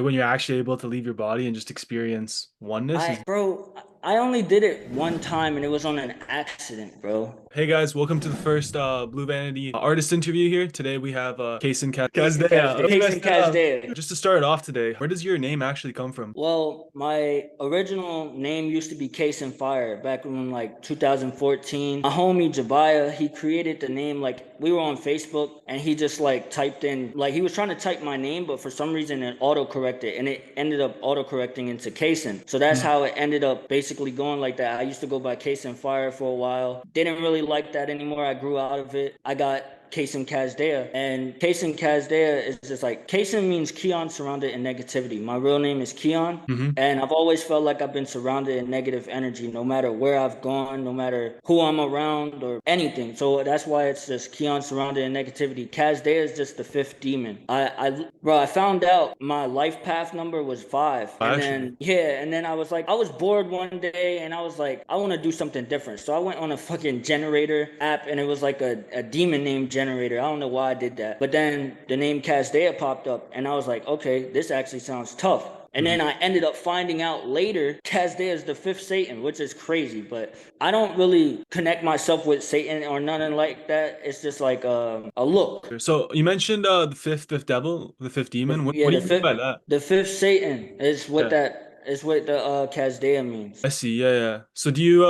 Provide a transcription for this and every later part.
When you're actually able to leave your body and just experience oneness is. I only did it one time and it was on an accident, bro. Hey guys, welcome to the first Blue Vanity artist interview here. Today we have Kasin KsinKasdeya. Kasdeya. Okay, guys, Kasin Kasdeya. just to start it off today, where does your name actually come from? Well, my original name used to be Case and Fire back in like 2014. My homie Jabaya, he created the name like we were on Facebook and he just like typed in like he was trying to type my name, but for some reason it auto corrected and it ended up auto correcting into Kason. So that's Hmm. how it ended up basically going like that. I used to go by Case and Fire for a while. Didn't really like that anymore. I grew out of it. I got KsinKasdeya. And KsinKasdeya is just like Ksin means Keon surrounded in negativity. My real name is Keon. Hmm. And I've always felt like I've been surrounded in negative energy, no matter where I've gone, no matter who I'm around or anything. So that's why it's just Keon surrounded in negativity. Kasdeya is just the fifth demon. Bro, I found out my life path number was five. And Actually, then, yeah, and then I was like, I was bored one day and I was like, I want to do something different. So I went on a fucking generator app and it was like a demon named generator. I don't know why I did that. But then the name Kasdeya popped up and I was like, okay, this actually sounds tough. And hmm, then I ended up finding out later Kazdeya is the fifth Satan, which is crazy. But I don't really connect myself with Satan or nothing like that. It's just like a look. so you mentioned the fifth devil, the fifth demon. What Yeah, do you mean by that? the fifth Satan is what Yeah. that is what the Kazdeya means. I see. Yeah, yeah. So do you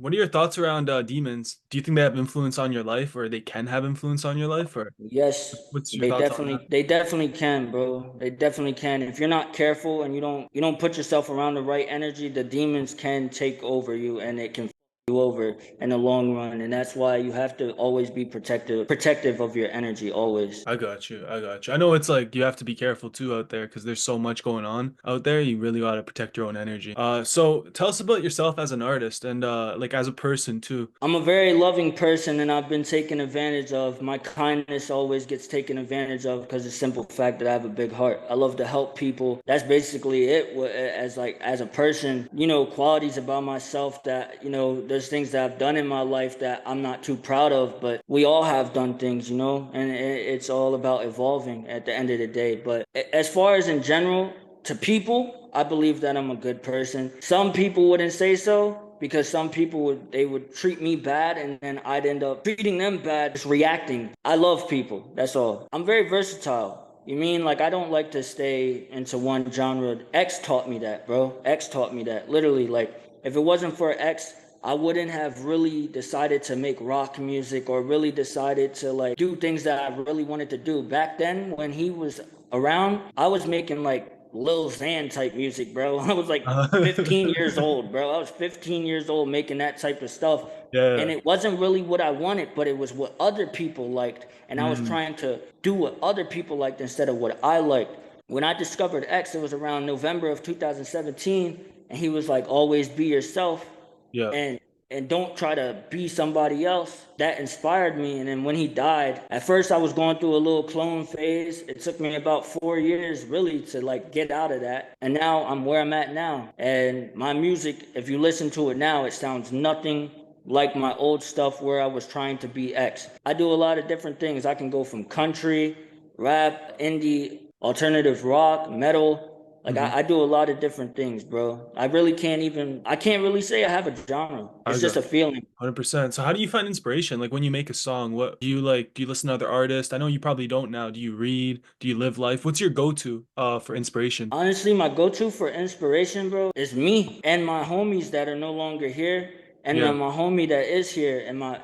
what are your thoughts around demons? Do you think they have influence on your life or they can have influence on your life or Yes, what's your thoughts on that? they definitely can, bro. They definitely can. If you're not careful and you don't put yourself around the right energy, the demons can take over you and it can you over in the long run. And that's why you have to always be protective of your energy always. I got you. I got you. I know it's like you have to be careful too out there because there's so much going on out there. You really got to protect your own energy. So tell us about yourself as an artist and like as a person too. I'm a very loving person and I've been taken advantage of. My kindness always gets taken advantage of because of the simple fact that I have a big heart. I love to help people. That's basically it. As like as a person, qualities about myself that, there's things that I've done in my life that I'm not too proud of, but we all have done things, and it's all about evolving at the end of the day. But as far as in general, to people, I believe that I'm a good person. Some people wouldn't say so because some people would treat me bad and then I'd end up treating them bad, just reacting. I love people. That's all. I'm very versatile. You mean like I don't like to stay into one genre? X taught me that, bro. X taught me that. Literally, like if it wasn't for X, I wouldn't have really decided to make rock music or really decided to like do things that I really wanted to do. Back then, when he was around, I was making like Lil Xan type music, bro. I was like 15 years old, bro. I was 15 years old making that type of stuff. And Yeah. it wasn't really what I wanted, but it was what other people liked. And I was Mm, trying to do what other people liked instead of what I liked. When I discovered X, it was around November of 2017. And he was like, always be yourself yeah. and don't try to be somebody else. That inspired me. And then when he died, at first I was going through a little clone phase. It took me about 4 years really to like get out of that. And now I'm where I'm at now. And my music, if you listen to it now, it sounds nothing like my old stuff where I was trying to be X. I do a lot of different things. I can go from country, rap, indie, alternative rock, metal. Like Hmm. I do a lot of different things, bro. I can't really say I have a genre. I It's got just a feeling. 100%. So how do you find inspiration? Like when you make a song, what do you like? Do you listen to other artists? I know you probably don't now. Do you read? Do you live life? What's your go-to for inspiration? Honestly, my go-to for inspiration, bro, is me and my homies that are no longer here, and Yeah. then my homie that is here, and my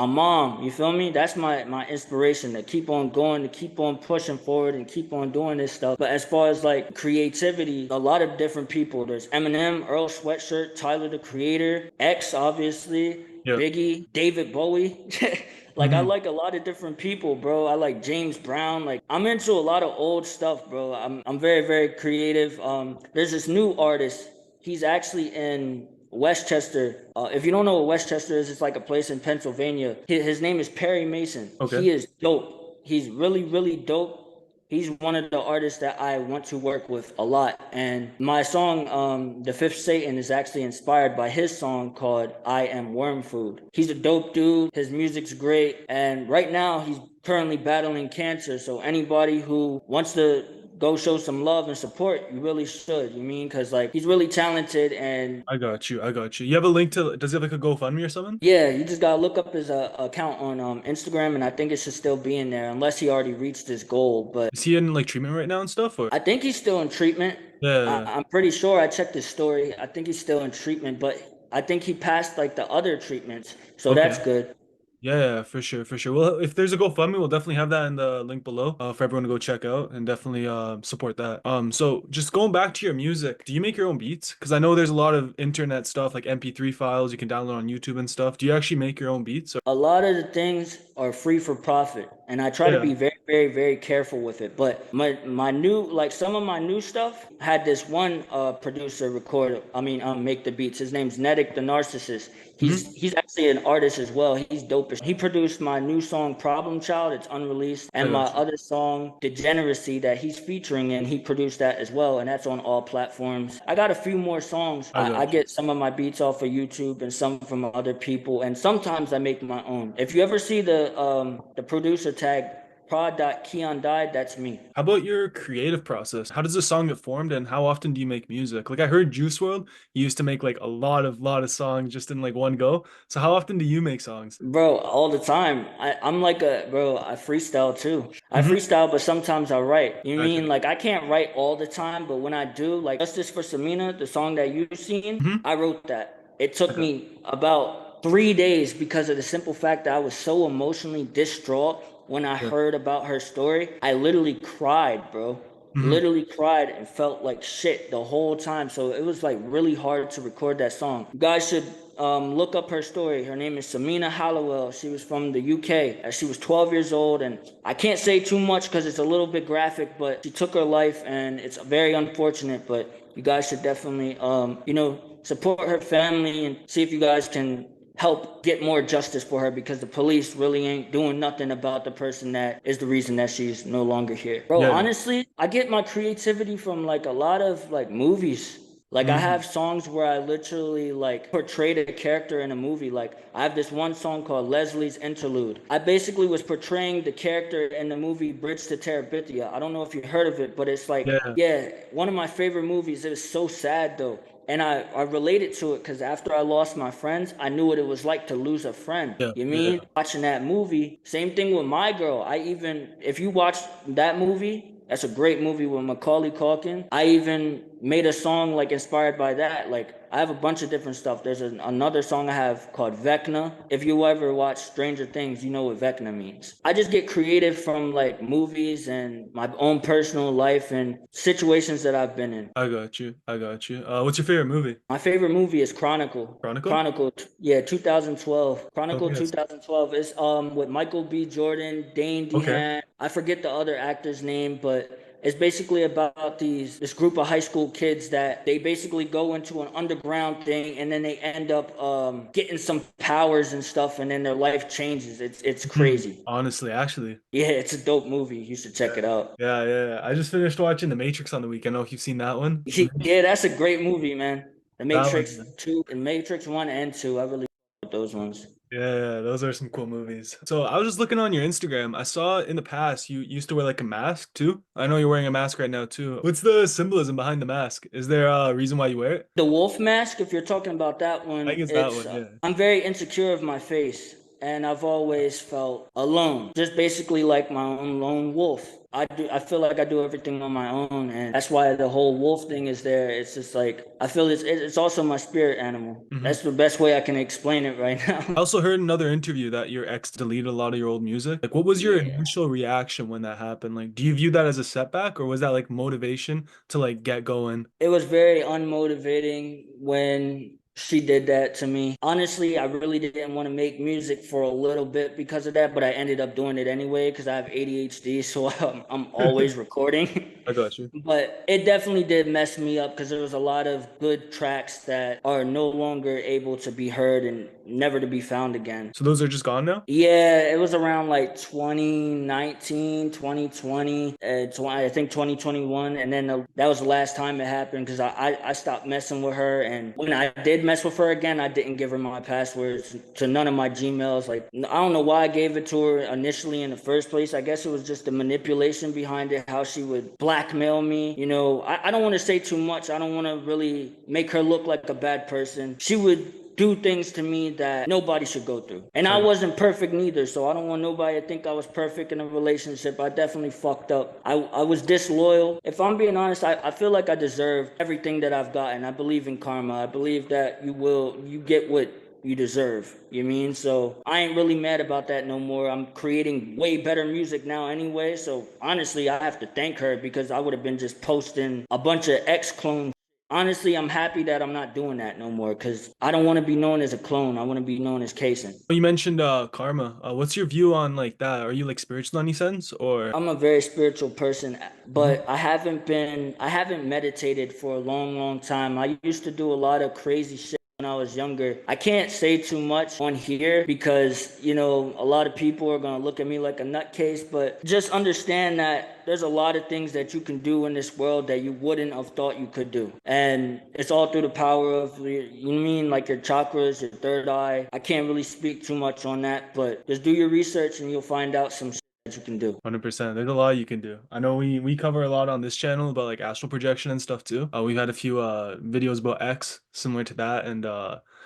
mom. You feel me? That's my inspiration to keep on going, to keep on pushing forward, and keep on doing this stuff. But as far as like creativity, a lot of different people. There's Eminem, Earl Sweatshirt, Tyler the Creator, X, obviously, Yeah. Biggie, David Bowie. Like I Hmm. like a lot of different people, bro. I like James Brown. Like I'm into a lot of old stuff, bro. I'm very very creative. There's this new artist. He's actually in Westchester. If you don't know what Westchester is, it's like a place in Pennsylvania. His name is Perry Mason. Okay. He is dope. He's really really dope. He's one of the artists that I want to work with a lot. And my song, The Fifth Satan, is actually inspired by his song called I Am Worm Food. He's a dope dude. His music's great. And right now, he's currently battling cancer. So anybody who wants to go show some love and support, you really should. You mean? Because like he's really talented, and I got you. I got you. You have a link to, does he have like a GoFundMe or something? yeah, you just gotta look up his account on Instagram, and I think it should still be in there unless he already reached his goal. But Is he in like treatment right now and stuff or? I think he's still in treatment. Yeah. I'm pretty sure I checked his story. I think he's still in treatment, but I think he passed like the other treatments, so Okay. that's good. Yeah, yeah, for sure, for sure. Well, if there's a GoFundMe, we'll definitely have that in the link below for everyone to go check out and definitely support that. So just going back to your music, do you make your own beats? Because I know there's a lot of internet stuff like MP3 files you can download on YouTube and stuff. Do you actually make your own beats? Or? A lot of the things are free for profit, and I try to Yeah. be very, very, very careful with it. But my new like some of my new stuff had this one producer record. I mean, make the beats. His name's Netic the Narcissist. Hmm. He's actually an artist as well. He's dope. He produced my new song Problem Child. It's unreleased, I and my got you. other song Degeneracy that he's featuring in. He produced that as well, and that's on all platforms. I got a few more songs. I I got you. get some of my beats off of YouTube and some from other people, and sometimes I make my own. If you ever see the producer tag prod.KsinKasdeya, that's me. How about your creative process? How does a song get formed and how often do you make music? Like I heard Juice World, he used to make like a lot of songs just in like one go. So how often do you make songs? Bro, all the time. I'm like a bro, I freestyle too. I Hmm. freestyle, but sometimes I write. You Gotcha. mean like I can't write all the time, but when I do, like Justice for Samina, the song that you've seen, Hmm. I wrote that. It I took got me about 3 days because of the simple fact that I was so emotionally distraught when I you. heard about her story. I literally cried, bro. Hmm. Literally cried and felt like shit the whole time. So it was like really hard to record that song. You guys should look up her story. Her name is Samina Hallowell. She was from the UK. She was 12 years old, and I can't say too much because it's a little bit graphic, but she took her life, and it's very unfortunate. But you guys should definitely, support her family and see if you guys can help get more justice for her because the police really ain't doing nothing about the person that is the reason that she's no longer here. Bro, Yeah. honestly, I get my creativity from like a lot of like movies. Like I Hmm. have songs where I literally like portrayed a character in a movie. Like I have this one song called Leslie's Interlude. I basically was portraying the character in the movie Bridge to Terabithia. I don't know if you heard of it, but it's like, Yeah. yeah, one of my favorite movies. It was so sad though. And I related to it because after I lost my friends, I knew what it was like to lose a friend. Yeah. You Yeah. mean? Watching that movie, same thing with My Girl. If you watch that movie, that's a great movie with Macaulay Culkin. I even made a song like inspired by that. Like I have a bunch of different stuff. There's another song I have called Vecna. If you ever watch Stranger Things, you know what Vecna means. I just get creative from like movies and my own personal life and situations that I've been in. I got you. I got you. What's your favorite movie? My favorite movie is Chronicle. Chronicle? Chronicle, yeah, 2012. Chronicle Okay. 2012 is with Michael B. Jordan, Dane Okay. DeHaan. I forget the other actor's name, but it's basically about this group of high school kids that they basically go into an underground thing and then they end up getting some powers and stuff and then their life changes. It's crazy. Honestly, actually. Yeah, it's a dope movie. You should check it out. Yeah, yeah, yeah. I just finished watching The Matrix on the weekend. I don't know if you've seen that one. Yeah, that's a great movie, man. The That Matrix one. 2 and Matrix 1 and 2. I really with those ones. Yeah, yeah, those are some cool movies. So I was just looking on your Instagram. I saw in the past you used to wear like a mask too. I know you're wearing a mask right now too. What's the symbolism behind the mask? Is there a reason why you wear it? The wolf mask, if you're talking about that I one, think it's that it's one, yeah. I'm very insecure of my face and I've always felt alone. Just basically like my own lone wolf. I feel like I do everything on my own and that's why the whole wolf thing is there. It's just like I feel it's also my spirit animal. Hmm. That's the best way I can explain it right I now. also heard in another interview that your ex deleted a lot of your old music. Like, what was your Yeah. initial reaction when that happened? Like, do you view that as a setback or was that like motivation to like get going? It was very unmotivating when she did that to me. Honestly, I really didn't want to make music for a little bit because of that, but I ended up doing it anyway because I have ADHD, so I'm always recording. I got you. But it definitely did mess me up because there was a lot of good tracks that are no longer able to be heard and never to be found again. So those are just gone now? Yeah, it was around like 2019, 2020, I think 2021. And then that was the last time it happened because I stopped messing with her. And when I did did mess with her again, I didn't give her my passwords to none of my Gmails. Like, I don't know why I gave it to her initially in the first place. I guess it was just the manipulation behind it, how she would blackmail me. You know, I don't want to say too much. I don't want to really make her look like a bad person. She would do things to me that nobody should go through. And I wasn't perfect neither, so I don't want nobody to think I was perfect in a relationship. I definitely fucked up. I was disloyal. If I'm being honest, I feel like I deserve everything that I've gotten. I believe in karma. I believe that you get what you deserve. You mean? So I ain't really mad about that no more. I'm creating way better music now anyway. So honestly, I have to thank her, because I would have been just posting a bunch of ex clones. Honestly, I'm happy that I'm not doing that no more, because I don't want to be known as a clone. I want to be known as Ksin. You mentioned karma. What's your view on like that? Are you like spiritual in any sense or? I'm a very spiritual person, Mhm. but I haven't meditated for a long, long time. I used to do a lot of crazy shit when I was younger. I can't say too much on here because, you know, a lot of people are going to look at me like a nutcase, but just understand that there's a lot of things that you can do in this world that you wouldn't have thought you could do. And it's all through the power of, you mean, like your chakras, your third eye. I can't really speak too much on that, but just do your research and you'll find out some that you can do. 100%. There's a lot you can do. I know we cover a lot on this channel about like astral projection and stuff too. We've had a few videos about X similar to that and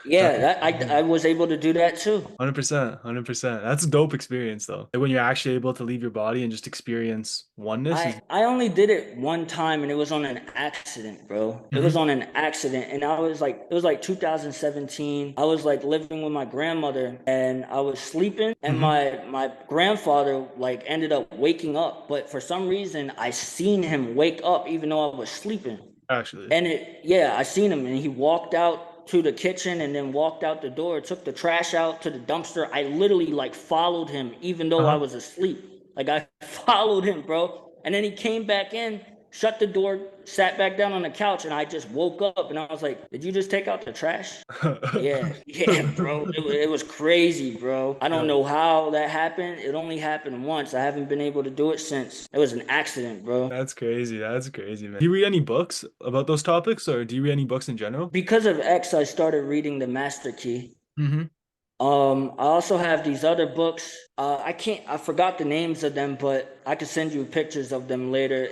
Yeah, definitely. that I was able to do that too. 100%, 100%. That's a dope experience though. Like when you're actually able to leave your body and just experience oneness is. I only did it one time, and it was on an accident, bro. It was Mhm. on an accident, and I was like, it was like 2017. I was like living with my grandmother, and I was sleeping, and Mhm. my grandfather like ended up waking up, but for some reason I seen him wake up even though I was sleeping. Actually. And yeah, I seen him, and he walked out to the kitchen and then walked out the door, took the trash out to the dumpster. I literally like followed him, even though I Uh-huh. was asleep. Like I followed him, bro. And then he came back in, shut the door, sat back down on the couch, and I just woke up and I was like, "Did you just take out the trash?" Yeah, yeah, bro. It was crazy, bro. I don't Yo, know how that happened. It only happened once. I haven't been able to do it since. It was an accident, bro. that's crazy. That's crazy, man. Do you read any books about those topics or do you read any books in general? Because of X, I started reading the Master Key. Mm-hmm. I also have these other books. I forgot the names of them, but I could send you pictures of them later.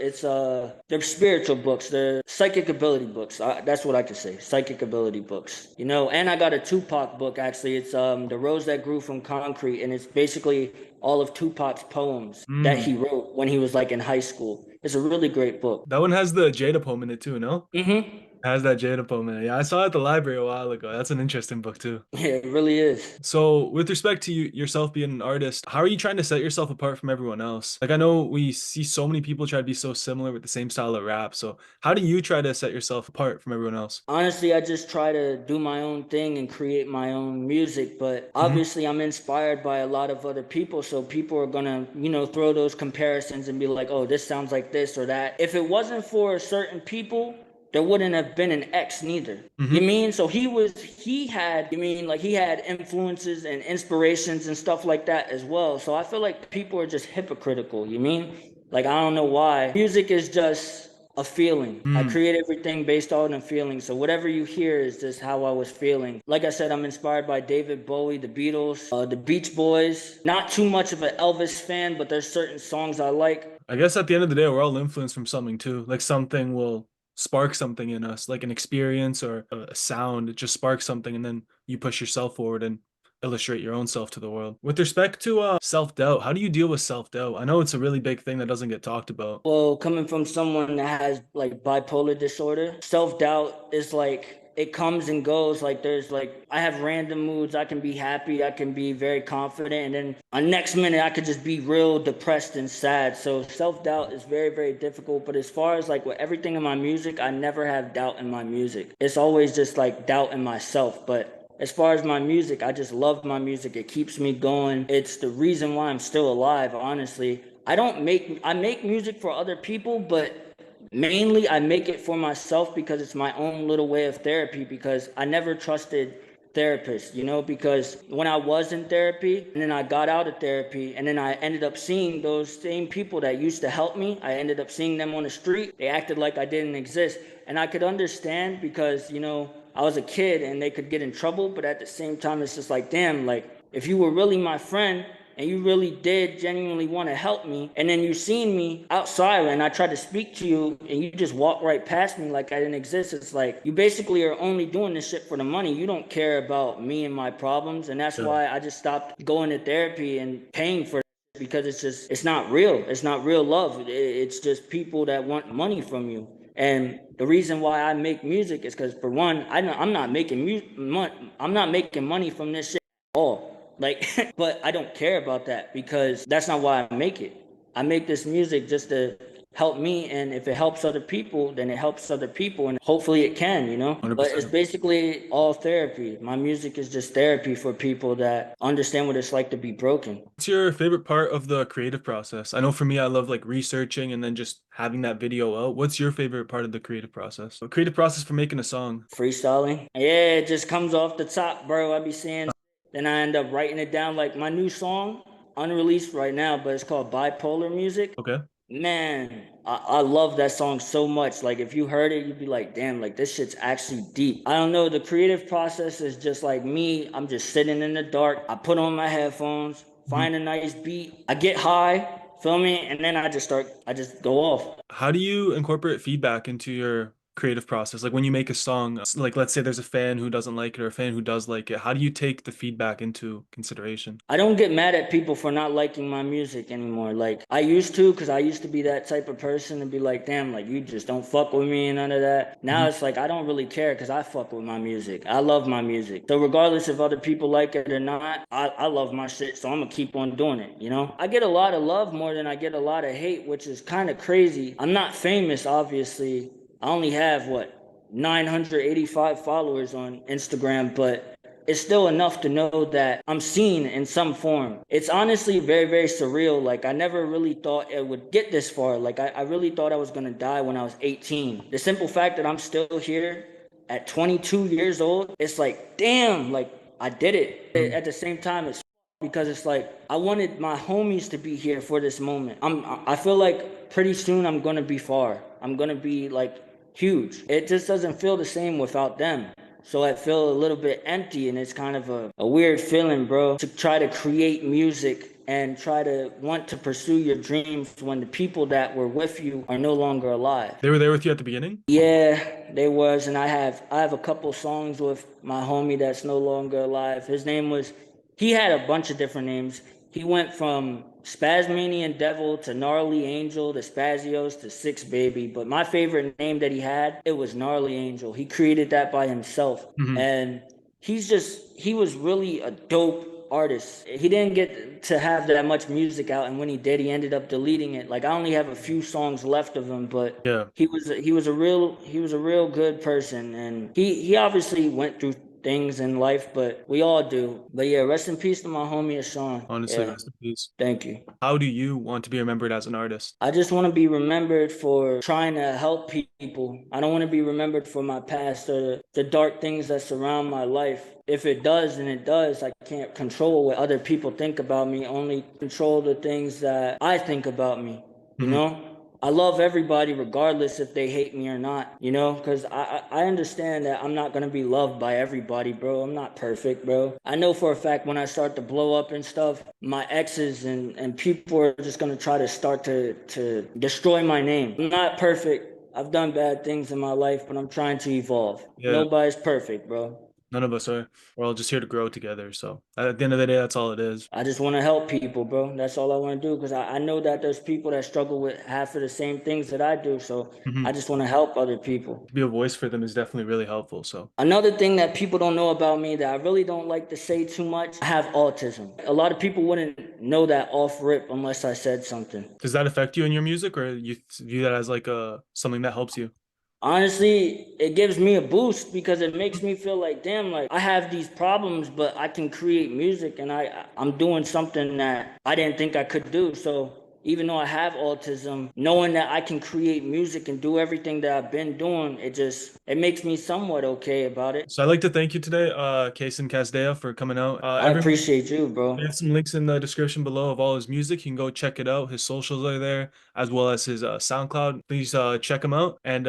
They're spiritual books. They're psychic ability books. That's what I could say. Psychic ability books. You know, and I got a Tupac book actually. It's The Rose That Grew from Concrete, and it's basically all of Tupac's poems that Mm. he wrote when he was like in high school. It's a really great book. That one has the Jada poem in it too, no? Mm-hmm. Has that Jada poem in it. Yeah, I saw it at the library a while ago. That's an interesting book too. Yeah, it really is. So, with respect to yourself being an artist, how are you trying to set yourself apart from everyone else? Like, I know we see so many people try to be so similar with the same style of rap. So, how do you try to set yourself apart from everyone else? Honestly, I just try to do my own thing and create my own music, but Hmm. obviously I'm inspired by a lot of other people, so people are gonna, you know, throw those comparisons and be like, "Oh, this sounds like this or that." If it wasn't for certain people, there wouldn't have been an X neither. You Hmm. mean? So he had, you mean, like he had influences and inspirations and stuff like that as well. So I feel like people are just hypocritical, you mean? Like I don't know why. Music is just a feeling. I Mm. create everything based on a feeling. So whatever you hear is just how I was feeling. Like I said, I'm inspired by David Bowie, the Beatles, the Beach Boys. Not too much of an Elvis fan, but there's certain songs I like. I guess at the end of the day, we're all influenced from something too. Like something will spark something in us, like an experience or a sound. It just sparks something, and then you push yourself forward and illustrate your own self to the world. With respect to self-doubt, how do you deal with self-doubt? I know it's a really big thing that doesn't get talked about. Well, coming from someone that has like bipolar disorder, self-doubt is like it comes and goes. Like there's like I have random moods. I can be happy, I can be very confident, and then a next minute I could just be real depressed and sad. So self-doubt is very, very difficult. But as far as like with everything in my music, I never have doubt in my music. It's always just like doubt in myself. But as far as my music, I just love my music. It keeps me going. It's the reason why I'm still alive, honestly. I make music for other people, but mainly I make it for myself because it's my own little way of therapy because I never trusted therapists, you know, because when I was in therapy and then I got out of therapy and then I ended up seeing those same people that used to help me, I ended up seeing them on the street. They acted like I didn't exist. And I could understand because, you know, I was a kid and they could get in trouble, but at the same time, it's just like, damn, like if you were really my friend and you really did genuinely want to help me, and then you seen me outside and I tried to speak to you and you just walked right past me like I didn't exist, it's like you basically are only doing this shit for the money. You don't care about me and my problems, and that's Yeah, why I just stopped going to therapy and paying for, because it's not real. It's not real love. It's just people that want money from you. And the reason why I make music is because, for one, I'm not I'm not making money from this shit at all. Like, but I don't care about that because that's not why I make it. I make this music just to help me, and if it helps other people, then it helps other people, and hopefully it can, you know. But it's 100%. basically all therapy. My music is just therapy for people that understand what it's like to be broken. What's your favorite part of the creative process? I know for me, I love like researching and then just having that video out. What's your favorite part of the creative process? The creative process for making a song. Freestyling. Yeah, it just comes off the top, bro. I be saying, then I end up writing it down. Like my new song, unreleased right now, but it's called Bipolar Music. Okay. Man, I love that song so much. Like if you heard it, you'd be like, damn, like this shit's actually deep. I don't know. The creative process is just like me. I'm just sitting in the dark. I put on my headphones, Mhm. find a nice beat. I get high, feel me? And then I just go off. How do you incorporate feedback into your creative process? Like when you make a song, like let's say there's a fan who doesn't like it or a fan who does like it, how do you take the feedback into consideration? I don't get mad at people for not liking my music anymore. Like I used to, because I used to be that type of person to be like, damn, like you just don't fuck with me and none of that. Now Mhm. it's like I don't really care because I fuck with my music. I love my music. So regardless if other people like it or not, I love my shit. So I'm gonna keep on doing it, you know? I get a lot of love more than I get a lot of hate, which is kind of crazy. I'm not famous, obviously. I only have what, 985 followers on Instagram, but it's still enough to know that I'm seen in some form. It's honestly very, very surreal. Like, I never really thought it would get this far. Like, I really thought I was gonna die when I was 18. The simple fact that I'm still here at 22 years old, it's like, damn, like, I did it. Mhm. At the same time, it's because it's like I wanted my homies to be here for this moment. I feel like pretty soon I'm gonna be far. I'm gonna be like huge. It just doesn't feel the same without them. So I feel a little bit empty, and it's kind of a weird feeling, bro, to try to create music and try to want to pursue your dreams when the people that were with you are no longer alive. They were there with you at the beginning? Yeah, they was, and I have a couple songs with my homie that's no longer alive. His name was, he had a bunch of different names. He went from Spazmanian Devil to Gnarly Angel to Spazios to Six Baby, but my favorite name that he had, it was Gnarly Angel. He created that by himself, Hmm. and he was really a dope artist. He didn't get to have that much music out, and when he did, he ended up deleting it. Like I only have a few songs left of him, but Yeah, he was a real good person, and he obviously went through things in life, but we all do. But yeah, rest in peace to my homie Sean. honestly, Yeah, rest in peace. thank you. How do you want to be remembered as an artist? I just want to be remembered for trying to help people. I don't want to be remembered for my past or the dark things that surround my life. If it does, then it does. I can't control what other people think about me, only control the things that I think about me, you Hmm. know? I love everybody regardless if they hate me or not, you know, because I understand that I'm not going to be loved by everybody, bro. I'm not perfect, bro. I know for a fact when I start to blow up and stuff, my exes and people are just going to try to start to destroy my name. I'm not perfect. I've done bad things in my life, but I'm trying to evolve. Yeah, Nobody's perfect, bro. none of us are. We're all just here to grow together. So at the end of the day, that's all it is. I just want to help people, bro. That's all I want to do because I know that there's people that struggle with half of the same things that I do. So Hmm. I just want to help other people. To be a voice for them is definitely really helpful. So, Another thing that people don't know about me that I really don't like to say too much, I have autism. A lot of people wouldn't know that off rip unless I said something. does that affect you in your music, or you view that as like something that helps you? Honestly, it gives me a boost because it makes me feel like, damn, like I have these problems, but I can create music, and I'm doing something that I didn't think I could do. So even though I have autism, knowing that I can create music and do everything that I've been doing, it makes me somewhat okay about it. So I'd like to thank you today, KsinKasdeya, for coming out. I Everyone, appreciate you, we have bro. some links in the description below of all his music. You can go check it out. His socials are there, as well as his SoundCloud. Please check him out. And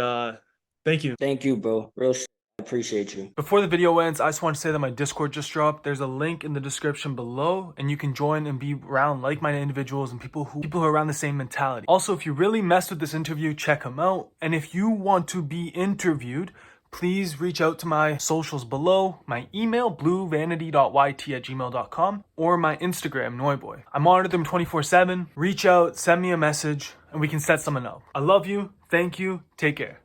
thank you. Thank you, bro. Real shit. appreciate you. Before the video ends, I just want to say that my Discord just dropped. There's a link in the description below, and you can join and be around like-minded individuals and people who are around the same mentality. Also, if you really messed with this interview, check them out. And if you want to be interviewed, please reach out to my socials below, my email, bluevanity.yt@gmail.com, or my Instagram, Noiboy. I monitor them 24/7. Reach out, send me a message, and we can set something up. I love you. Thank you. Take care.